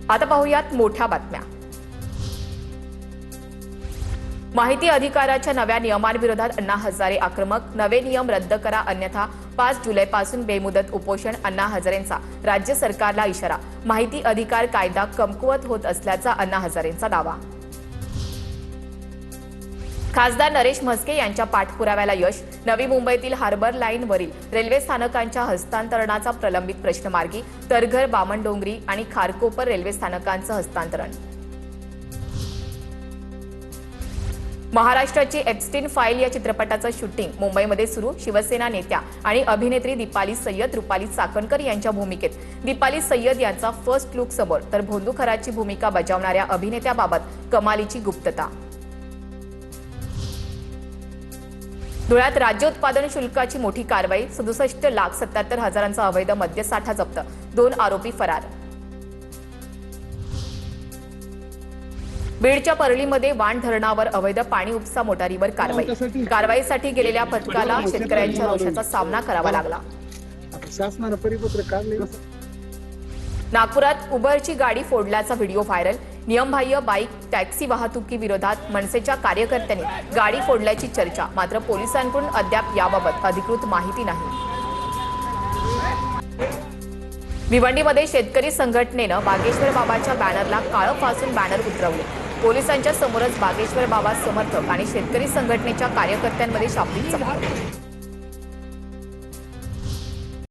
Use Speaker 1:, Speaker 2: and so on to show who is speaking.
Speaker 1: आता पाहूयात मोठ्या बातम्या। माहिती अधिकाराच्या नव्या नियमांविरोधात अण्णा हजारे आक्रमक। नवे नियम रद्द करा अन्यथा 5 जुलैपासून बेमुदत उपोषण। अण्णा हजारेंचा राज्य सरकारला इशारा। माहिती अधिकार कायदा कमकुवत होत असल्याचा अण्णा हजारेंचा दावा। खासदार नरेश म्हस्के यांच्या पाठपुराव्याला यश। नवी मुंबईतील हार्बर लाईन वरील रेल्वे स्थानकांच्या हस्तांतरणाचा प्रलंबित प्रश्न मार्गी। तरघर, बामणडोंगरी आणि खारकोपर रेल्वे स्थानकांचं हस्तांतरण। महाराष्ट्राची एप्स्टीन फाईल या चित्रपटाचं शूटिंग मुंबईमध्ये सुरू। शिवसेना नेत्या आणि अभिनेत्री दीपाली सय्यद, रुपाली चाकणकर यांच्या भूमिकेत दीपाली सय्यद यांचा फर्स्ट लुक समोर, तर भोंदू खराची भूमिका बजावणाऱ्या अभिनेत्याबाबत कमालीची गुप्तता। धुळ्यात राज्य उत्पादन शुल्काची मोठी कारवाई। 67,77,000चा अवैध मद्यसाठा जप्त। 2 आरोपी फरार। बीडच्या परळीमध्ये वाण धरणावर अवैध पाणी उपसा मोटारीवर कारवाई। कारवाईसाठी गेलेल्या पथकाला शेतकऱ्यांच्या रोषाचा सामना करावा लागला।
Speaker 2: शासनाने परिपत्रक काढले।
Speaker 1: नागपुरात उबरची गाडी फोडल्याचा व्हिडिओ व्हायरल। नियमबाह्य बाईक टॅक्सी वाहतुकीविरोधात मनसेच्या कार्यकर्त्यांनी गाडी फोडल्याची चर्चा। मात्र पोलिसांकडून अद्याप याबाबत अधिकृत माहिती नाही। भिवंडीमध्ये शेतकरी संघटनेनं बागेश्वर बाबाच्या बॅनरला काळं फासून बॅनर उतरवले। पोलिसांच्या समोरच बागेश्वर बाबा समर्थक आणि शेतकरी संघटनेच्या कार्यकर्त्यांमध्ये शाब्दिक चकमक।